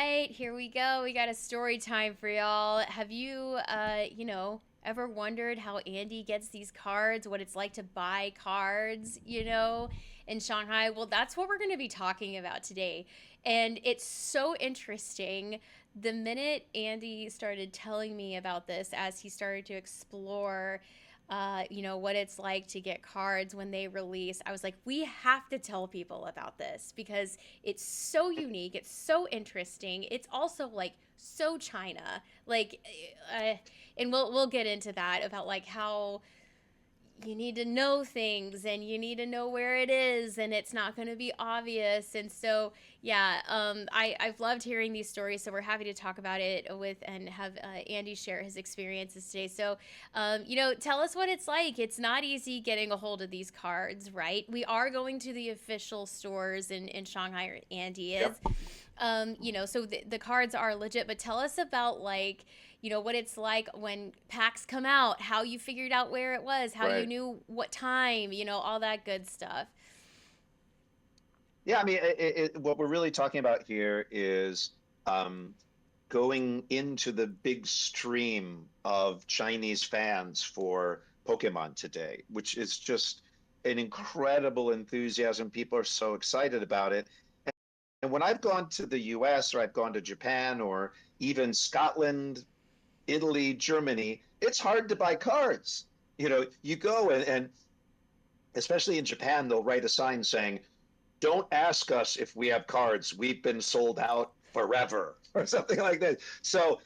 right, here we go. We got a story time for y'all. Have you, ever wondered how Andy gets these cards, what it's like to buy cards, in Shanghai? Well, that's what we're going to be talking about today. And it's so interesting. The minute Andy started telling me about this, as he started to explore what it's like to get cards when they release. I was like, we have to tell people about this because it's so unique. It's so interesting. It's also like so China. Uh, and we'll get into that about like how you need to know things and you need to know where it is and it's not going to be obvious. And so yeah, I've loved hearing these stories, so we're happy to talk about it with and have Andy share his experiences today. So tell us what it's like. It's not easy getting a hold of these cards, right? We are going to the official stores in Shanghai, or Andy is. Yep. So the cards are legit, but tell us about like what it's like when packs come out, how you figured out where it was, how you Right. knew what time, all that good stuff. Yeah, I mean, what we're really talking about here is um, going into the big stream of Chinese fans for Pokemon today, which is just an incredible enthusiasm. People are so excited about it. And when I've gone to the US or I've gone to Japan or even Scotland, Italy, Germany, it's hard to buy cards. You go and especially in Japan, they'll write a sign saying, don't ask us if we have cards. We've been sold out forever, or something like that. So,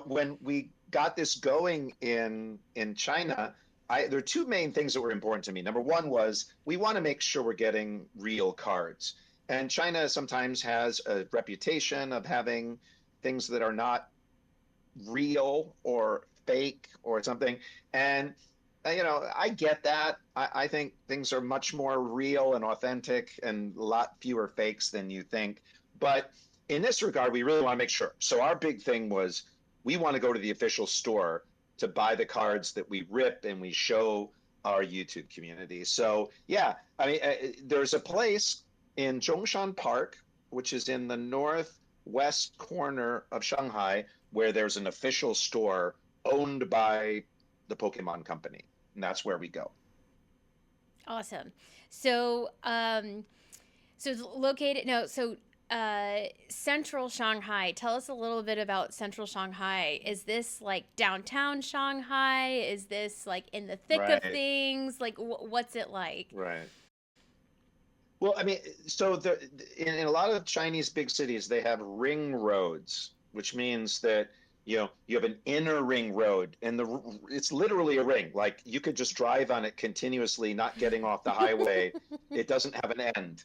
when we got this going in China, there are two main things that were important to me. Number one was we want to make sure we're getting real cards. And China sometimes has a reputation of having things that are not real or fake or something. And I get that. I think things are much more real and authentic and a lot fewer fakes than you think. But in this regard, we really want to make sure. So our big thing was we want to go to the official store to buy the cards that we rip and we show our YouTube community. So yeah, I mean, there's a place in Zhongshan Park, which is in the northwest corner of Shanghai, where there's an official store owned by the Pokemon Company, and that's where we go. Awesome. So, so it's located no, so central Shanghai. Tell us a little bit about central Shanghai. Is this like downtown Shanghai? Is this like in the thick of Right, things? Like what's it like? right. Well, I mean, so in a lot of Chinese big cities, they have ring roads, which means that you have an inner ring road, and it's literally a ring. Like you could just drive on it continuously, not getting off the highway. It doesn't have an end,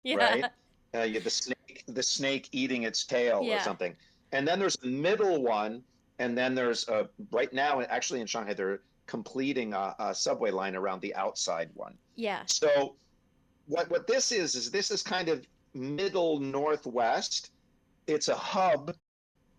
Yeah. right? You have the snake eating its tail or Yeah. something. And then there's the middle one, and then there's right now, actually in Shanghai, they're completing a subway line around the outside one. Yeah. So what this is kind of middle northwest. It's a hub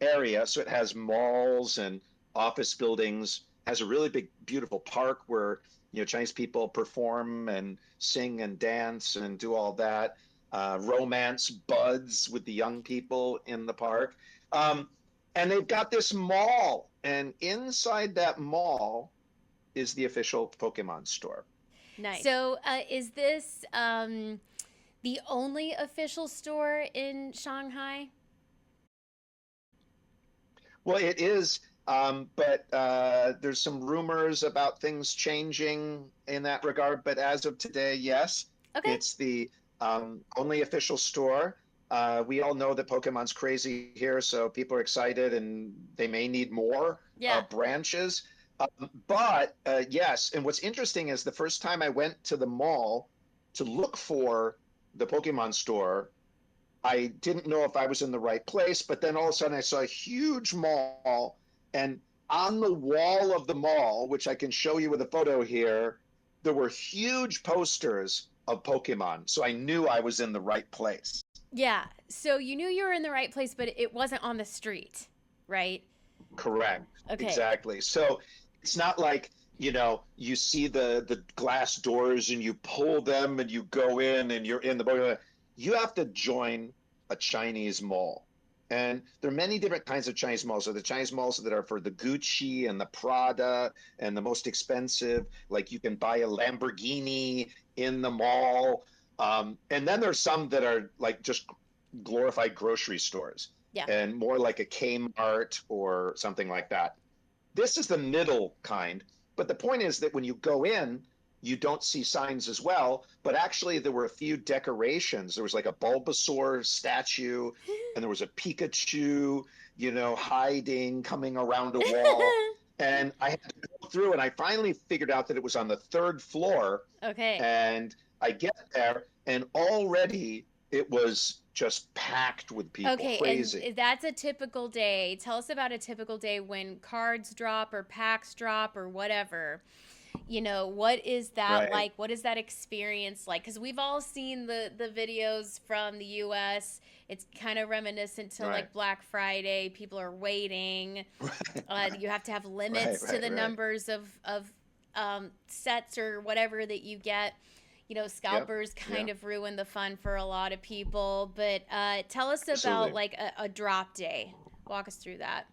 area, so it has malls and office buildings. Has a really big, beautiful park where Chinese people perform and sing and dance and do all that. Romance buds with the young people in the park, and they've got this mall, and inside that mall is the official Pokemon store. Nice. So, is this the only official store in Shanghai? Well, it is, but there's some rumors about things changing in that regard. But as of today, yes, Okay. it's the only official store. We all know that Pokemon's crazy here, so people are excited and they may need more Yeah. branches. But yes, and what's interesting is the first time I went to the mall to look for the Pokemon store, I didn't know if I was in the right place, but then all of a sudden I saw a huge mall, and on the wall of the mall, which I can show you with a photo here, there were huge posters of Pokemon. So I knew I was in the right place. Yeah. So you knew you were in the right place, but it wasn't on the street, right? Correct. Okay. Exactly. So it's not like, you see the glass doors and you pull them and you go in and you're in the Pokemon. You have to join a Chinese mall. And there are many different kinds of Chinese malls. So the Chinese malls that are for the Gucci and the Prada and the most expensive, like you can buy a Lamborghini in the mall. And then there's some that are like just glorified grocery stores Yeah. and more like a Kmart or something like that. This is the middle kind. But the point is that when you go in, you don't see signs as well. But actually, there were a few decorations. There was like a Bulbasaur statue, and there was a Pikachu, hiding, coming around a wall. And I had to go through, and I finally figured out that it was on the third floor. Okay. And I get there, and already it was just packed with people, Okay, crazy. and that's a typical day. Tell us about a typical day when cards drop or packs drop or whatever. What is that Right, like? What is that experience like? Because we've all seen the videos from the US. It's kind of reminiscent to right, like Black Friday. People are waiting. You have to have right, limits to right, the right. numbers of sets or whatever that you get. Yep, Scalpers yeah, kind of ruin the fun for a lot of people. But tell us about absolutely. like a drop day. Walk us through that.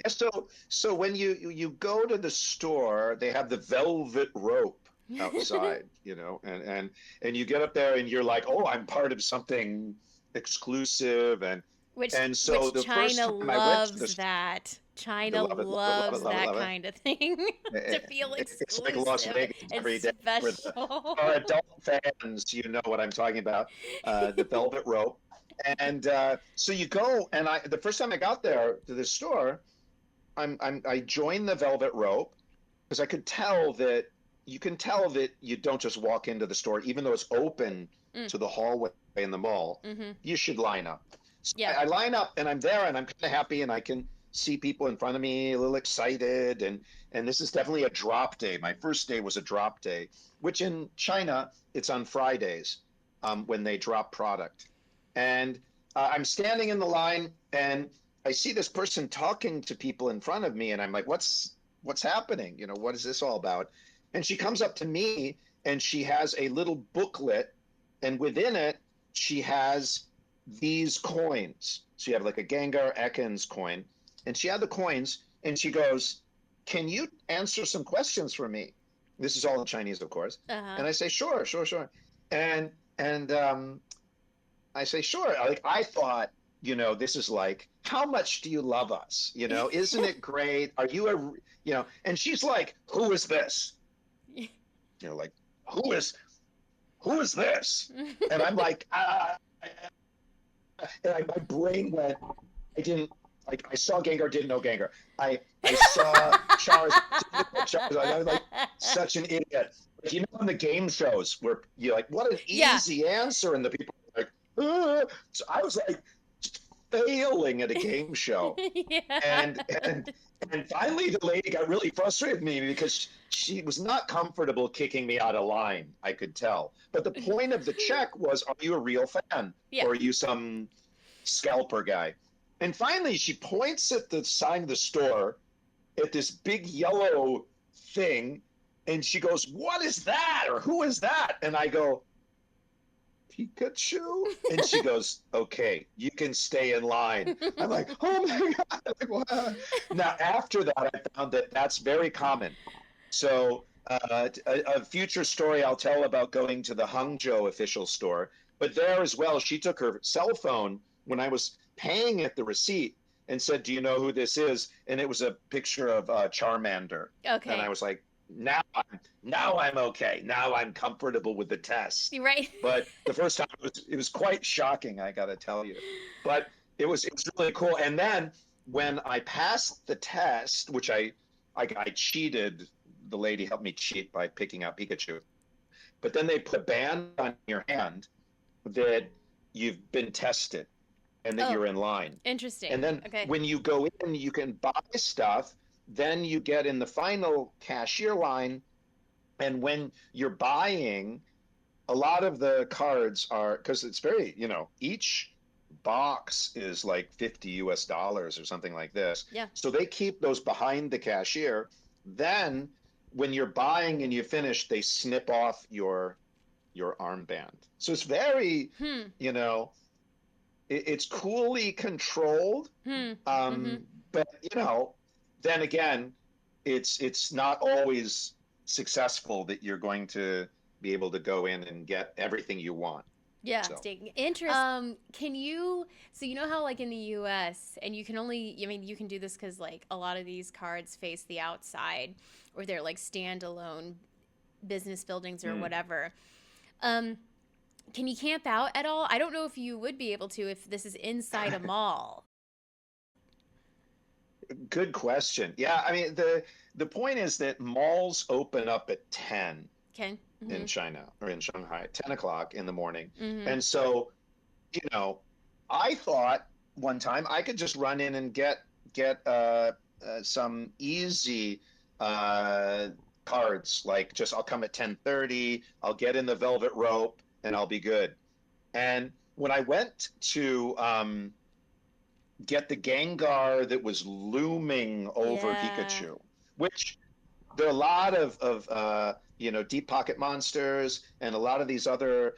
Yeah, so when you go to the store, they have the velvet rope outside, and you get up there and you're like, oh, I'm part of something exclusive, and Which and so which the first China time I went to loves this, that. I China love it, love it, love it, loves love it, that love it. kind of thing to feel It's like Las exclusive Vegas and every day special. for adult fans. You know what I'm talking about, the velvet rope. And so you go, and the first time I got there to the store, I joined the velvet rope because I could tell that you can tell that you don't just walk into the store, even though it's open Mm, to the hallway in the mall. mm-hmm. You should line up. So Yeah. I line up and I'm there and I'm kind of happy and I can see people in front of me a little excited and this is definitely a drop day. My first day was a drop day, which in China it's on Fridays when they drop product. And I'm standing in the line and I see this person talking to people in front of me, and I'm like, what's happening? What is this all about? And she comes up to me and she has a little booklet, and within it, she has these coins. So you have like a Gengar Ekans coin, and she had the coins, and she goes, can you answer some questions for me? This is all in Chinese, of course. Uh-huh. And I say, sure, sure, sure. And I say, sure. Like I thought, this is like, how much do you love us? Isn't it great? Are you and she's like, who is this? Like, who is who is this? And I'm like, my brain went, I didn't like, I saw Gengar, didn't know Gengar. I saw Charizard, didn't know Charizard. I was like, such an idiot. Like, in the game shows where you're like, what an Yeah. easy answer, and the people are like, so I was like failing at a game show. Yeah. And finally the lady got really frustrated with me because she was not comfortable kicking me out of line, I could tell. But the point of the check was, are you a real fan? Yeah. Or are you some scalper guy? And finally she points at the sign of the store at this big yellow thing, and she goes, what is that? Or who is that? And I go, Pikachu? And she goes, okay, you can stay in line. I'm like, oh my God. Like, what? Now, after that, I found that that's very common. So, a future story I'll tell about going to the Hangzhou official store. But there as well, she took her cell phone when I was paying at the receipt and said, do you know who this is? And it was a picture of Charmander. And I Okay. was like, now I'm okay. Now I'm comfortable with the test. You're right. But the first time it was quite shocking, I got to tell you. But it was really cool. And then when I passed the test, which I cheated, the lady helped me cheat by picking out Pikachu. But then they put a band on your hand that you've been tested and that Oh, you're in line. interesting. And then Okay. when you go in, you can buy stuff. Then you get in the final cashier line. And when you're buying, a lot of the cards are, because it's very, each box is like 50 US dollars or something like this. Yeah. So they keep those behind the cashier. Then when you're buying and you finish, they snip off your armband. So it's very, Hmm. you know, it's coolly controlled. Hmm. Mm-hmm. Um, but then again, it's not always successful that you're going to be able to go in and get everything you want. Yeah, So, interesting. Can you, so you know how like in the US, and you can only, I mean, you can do this because like a lot of these cards face the outside or they're like standalone business buildings or mm, whatever. Um, can you camp out at all? I don't know if you would be able to if this is inside a mall. good question. Yeah, I mean the point is that malls open up at 10 Okay. in Mm-hmm. China or in Shanghai, 10 o'clock in the morning. Mm-hmm. And so, you know, I thought one time I could just run in and get some easy uh, cards, like just I'll come at 10:30, I'll get in the velvet rope, and I'll be good. And when I went to get the Gengar that was looming over Yeah. Pikachu, which there are a lot of deep pocket monsters and a lot of these other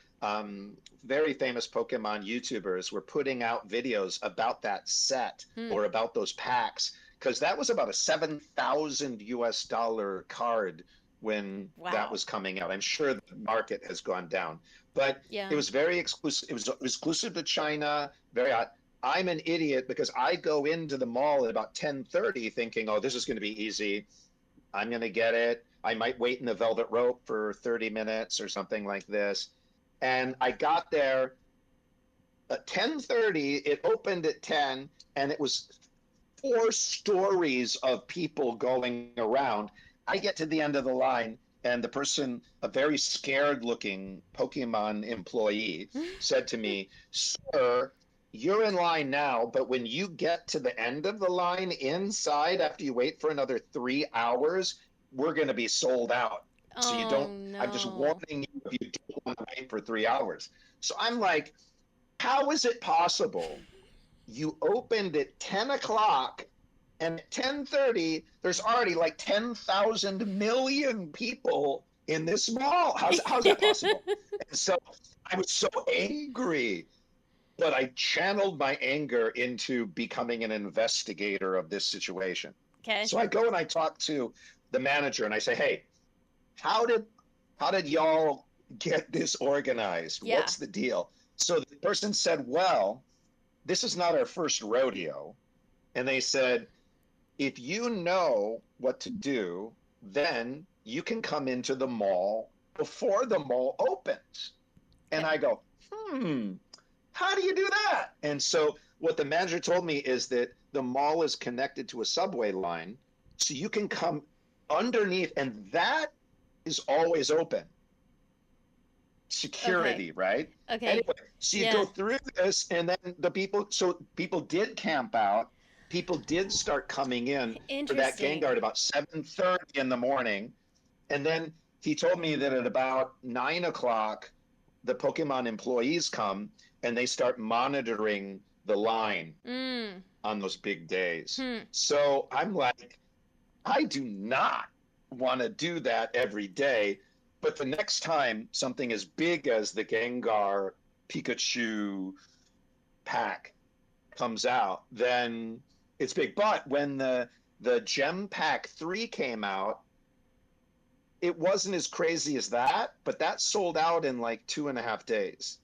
very famous Pokemon YouTubers were putting out videos about that set Hmm. or about those packs because that was about a 7,000 US dollar card when that Wow. was coming out. I'm sure the market has gone down, but it Yeah. was very exclusive. It was exclusive to China. Very hot. I'm an idiot because I go into the mall at about 10:30 thinking, oh, this is going to be easy. I'm going to get it. I might wait in the velvet rope for 30 minutes or something like this. And I got there at 10:30. It opened at 10 and it was 4 stories of people going around. I get to the end of the line and the person, a very scared looking Pokemon employee, said to me, "Sir, you're in line now, but when you get to the end of the line inside after you wait for another 3 hours, we're going to be sold out. So you Oh don't, I'm just no. warning you if you don't want to wait for 3 hours." So I'm like, how is it possible you opened at 10 o'clock and at 10:30 there's already like 10,000 million people in this mall? How's that possible? And so I was so angry, but I channeled my anger into becoming an investigator of this situation. Okay. So I go and I talk to the manager and I say, "Hey, how did how did y'all get this organized? Yeah. What's the deal?" So the person said, "Well, this is not our first rodeo." And they said, "If you know what to do, then you can come into the mall before the mall opens." And Okay. I go, how do you do that? And so what the manager told me is that the mall is connected to a subway line, so you can come underneath, and that is always open. Okay. Security, right? Okay. Anyway, so you go Yeah. through this, and then people did camp out. People did start coming in for that Interesting. Gengar at about 7:30 in the morning. And then he told me that at about 9 o'clock, the Pokemon employees come and they start monitoring the line Mm. on those big days. Hmm. So I'm like, I do not want to do that every day. But the next time something as big as the Gengar Pikachu pack comes out, then it's big. But when the Gem Pack 3 came out, it wasn't as crazy as that, but that sold out in like 2.5 days.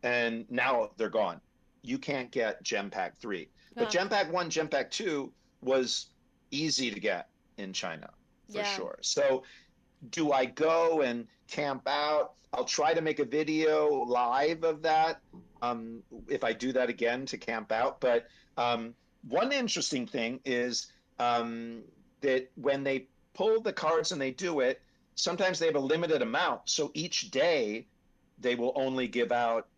And now they're gone. You can't get Gem Pack 3. But Wow. Gem Pack 1, Gem Pack 2 was easy to get in China for Yeah. sure. So do I go and camp out? I'll try to make a video live of that if I do that again to camp out. But one interesting thing is that when they pull the cards and they do it, sometimes they have a limited amount. So each day they will only give out,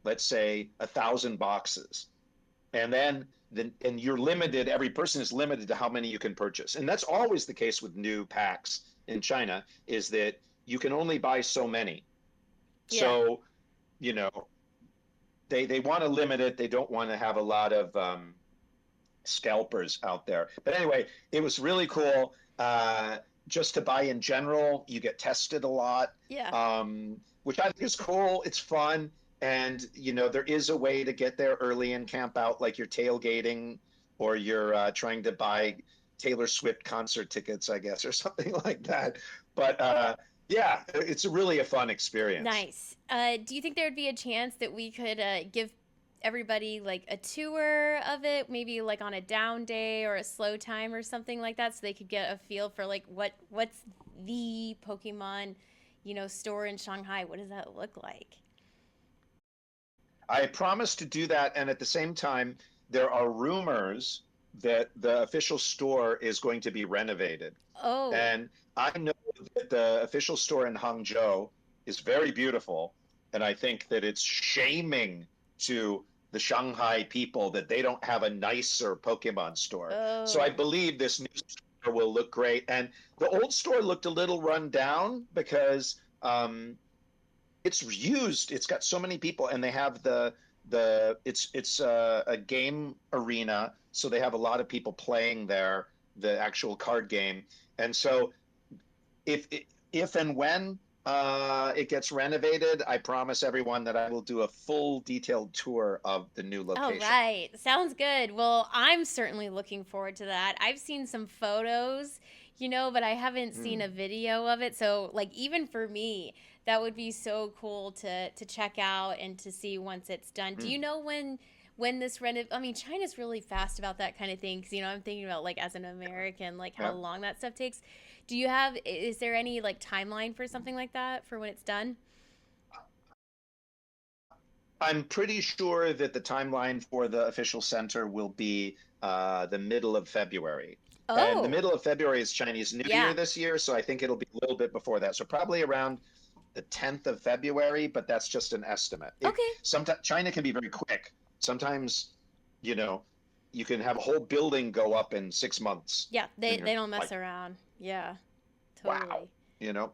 let's say 1,000 boxes. And and you're limited, every person is limited to how many you can purchase. And that's always the case with new packs in China, is that you can only buy so many. Yeah. So, you know, they want to limit it. They don't want to have a lot of scalpers out there. But anyway, it was really cool. Just to buy in general, you get tested a lot, Yeah. which I think is cool. It's fun. And there is a way to get there early and camp out, like you're tailgating or you're trying to buy Taylor Swift concert tickets, I guess, or something like that. But yeah, it's really a fun experience. Nice. Do you think there would be a chance that we could give everybody like a tour of it, maybe like on a down day or a slow time or something like that, so they could get a feel for like what's the Pokemon, store in Shanghai? What does that look like? I promise to do that. And at the same time, there are rumors that the official store is going to be renovated. Oh, And I know that the official store in Hangzhou is very beautiful. And I think that it's shaming to the Shanghai people that they don't have a nicer Pokemon store. So I oh, believe this new store will look great. And the old store looked a little run down because it's used. It's got so many people, and they have a game arena, so they have a lot of people playing there, the actual card game. And so if if and when it gets renovated, I promise everyone that I will do a full detailed tour of the new all location. right. Sounds good. Well, I'm certainly looking forward to that. I've seen some photos, but I haven't seen Mm, a video of it. So, like, even for me, that would be so cool to check out and to see once it's done. Do mm, you know when this I mean, China's really fast about that kind of thing because I'm thinking about like as an American, like how yeah. long that stuff takes. Is there any like timeline for something like that for when it's done? I'm pretty sure that the timeline for the official center will be the middle of February. And the Oh, middle of February is Chinese New Year yeah. this year, so I think it'll be a little bit before that. So probably around the 10th of February, but that's just an estimate. Okay. Sometimes China can be very quick. Sometimes, you know, you can have a whole building go up in 6 months, Yeah, they and they you're don't like, mess around. Yeah, wow, totally.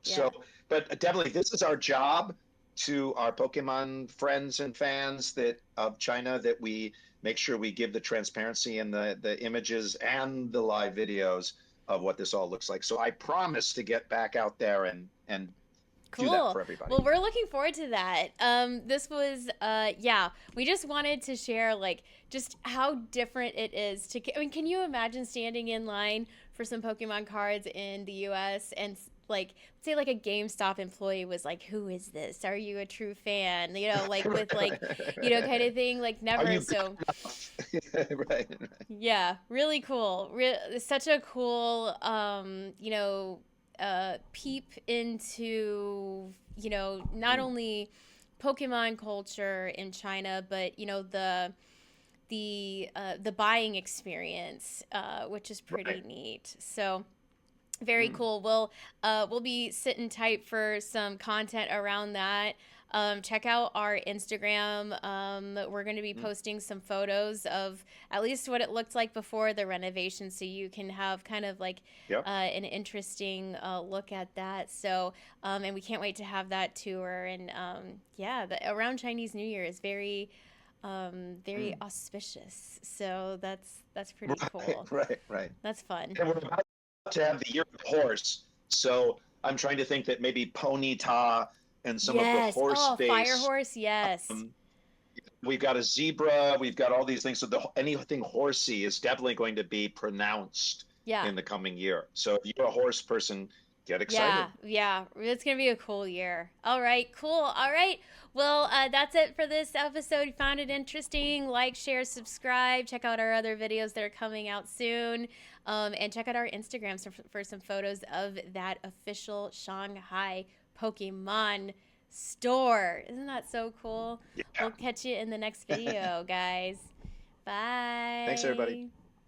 So Yeah. but definitely this is our job to our Pokemon friends and fans that of China, that we make sure we give the transparency and the images and the live videos of what this all looks like. So I promise to get back out there and do that Cool. for everybody. Well, we're looking forward to that. This was yeah, we just wanted to share like just how different it is I mean, can you imagine standing in line for some Pokemon cards in the US and like say like a GameStop employee was like, "Who is this? Are you a true fan?" Like with like, kind of thing, like Are never you good so enough? Right. yeah, really cool. Such a cool, peep into, not Mm, only Pokemon culture in China, but the buying experience, which is right. pretty neat. So very Mm, cool. We'll be sitting tight for some content around that. Check out our Instagram. We're going to be mm. posting some photos of at least what it looked like before the renovation, so you can have kind of like Yep. an interesting look at that. So, and we can't wait to have that tour. And yeah, around Chinese New Year is very Mm. auspicious. So that's pretty Right, cool. right, right. That's fun. And we're about to have the year of the horse. So I'm trying to think that maybe Ponyta and some of the Yes. horse Oh, Fire base. Horse. Yes. Um, we've got a zebra, we've got all these things. So anything horsey is definitely going to be pronounced Yeah. in the coming year. So if you're a horse person, get Yeah. excited. Yeah. It's going to be a cool year. All right. Cool. All right. Well, that's it for this episode. You found it interesting? Like, share, subscribe. Check out our other videos that are coming out soon. And check out our Instagrams for some photos of that official Shanghai Pokemon store. Isn't that so cool? Yeah. We'll catch you in the next video, guys. Thanks, everybody. Bye.